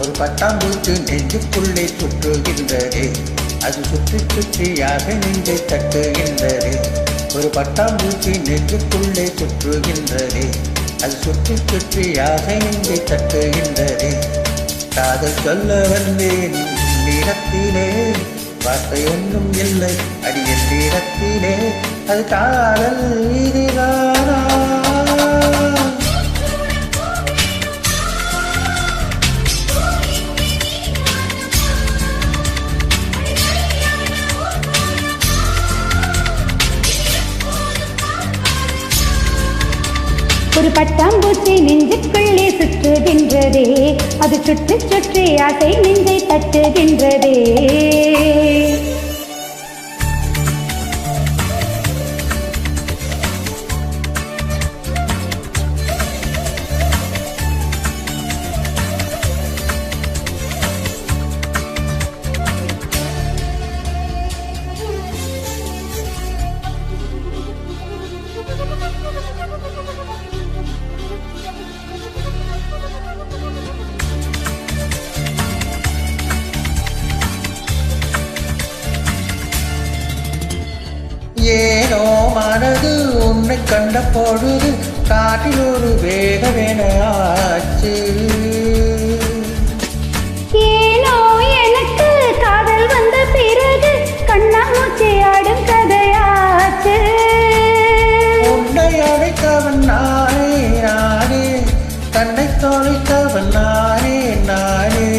ஒரு பட்டாம்பூச்சி நெஞ்சுக்குள்ளே சுற்றுகின்றதே, அது சுற்றி சுற்றியாக நெஞ்சை தட்டுகின்றதே. ஒரு பட்டாம்பூச்சி நெஞ்சுக்குள்ளே சுற்றுகின்றதே, அது சுற்றி சுற்றியாக நெஞ்சை தட்டுகின்றதே. காதல் சொல்ல வந்தேன் இடத்திலே, வார்த்தை ஒன்றும் இல்லை அடியின் இடத்திலே. அது காதல் இதுதானா? ஒரு பட்டாம்பூச்சி நெஞ்சுக்குள்ளே சுற்றுகின்றதே, அது சுற்றி சுற்றி ஆசை நெஞ்சை தட்டுகின்றதே. ஏனோ மனது உன்னை கண்ட பொழுது காட்டில் ஒரு வேகவேன ஆச்சு. ஏனோ எனக்கு காதல் வந்த பிறகு கண்ணாமூச்சி ஆடும் கதையாச்சு. உன்னை அழைத்தவன் நானே நானே, தன்னை தொலைத்தவன் நானே நானே.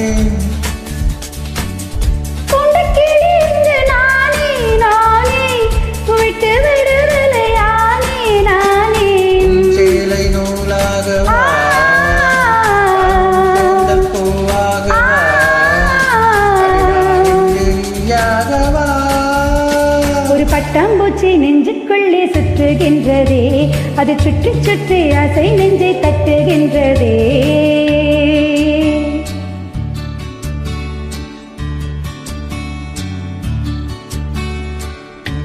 ஒரு பட்டாம்பூச்சி நெஞ்சுக்குள்ளே சுற்றுகின்றதே, அது சுற்றி சுற்றி ஆசை நெஞ்சை தட்டுகின்றதே.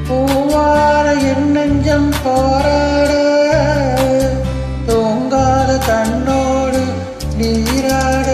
பூவார என் நெஞ்சம் போராட, தூங்காத கண்ணோடு நீராட.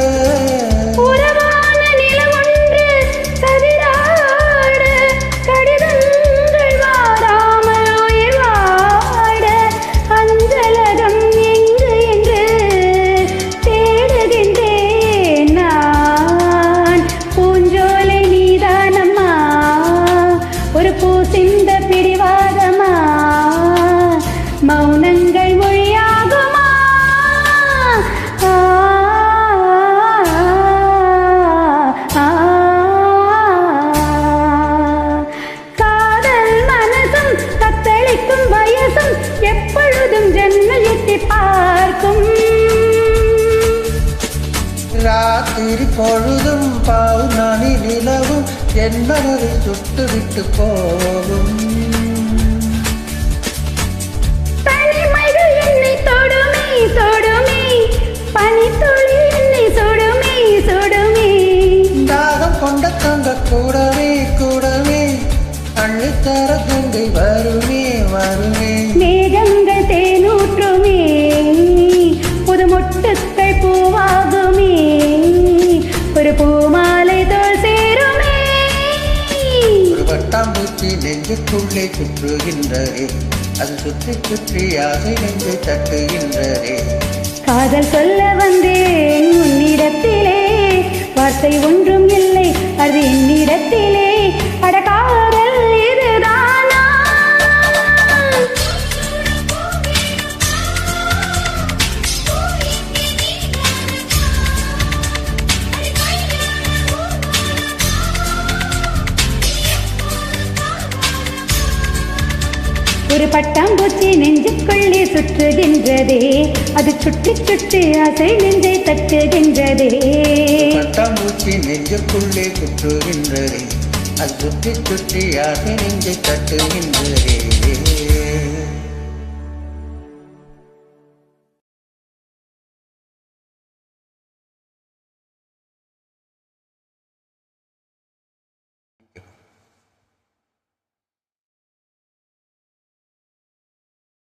மௌனங்கள் மொழியாகுமா? காதல் மனசும் தத்தளிக்கும் வயசும் எப்பொழுதும் ஜன்னல் எட்டி பார்க்கும். ராத்திரி பொழுதும் பௌர்ணமி நிலவும் என் மனதை சுட்டுவிட்டு போகும். கொண்ட தங்க கூடவே கூடவே அள்ளித்தர கங்கை வருமே வருமே. மேகங்கள் தேனூற்றுமே, புது மொட்டுக்கள் பூவாகுமே, ஒரு பூமாலை தோல் சேருமே. ஒரு பட்டாம்பூச்சி நெஞ்சுக்குள்ளே சுற்றுகின்றதே, அது சுற்றி சுற்றி ஆசை நெஞ்சை தட்டுகின்றதே. காதல் சொல்ல வந்தேன் உன்னிடத்திலே, வார்த்தை ஒன்றும் இல்லை அது என்னிடத்திலே. அட காதல் இதுதானா? ஒரு பட்டாம்பூச்சி நெஞ்சுக்குள்ளே சுற்றுகின்றதே, அது சுற்றி சுற்றி ஆசை நெஞ்சை தட்டுகின்றதே. பட்டாம்பூச்சி நெஞ்சுக்குள்ளே சுற்றுகின்றதே அது சுற்றி சுற்றி ஆசை நெஞ்சை தட்டுகின்றதே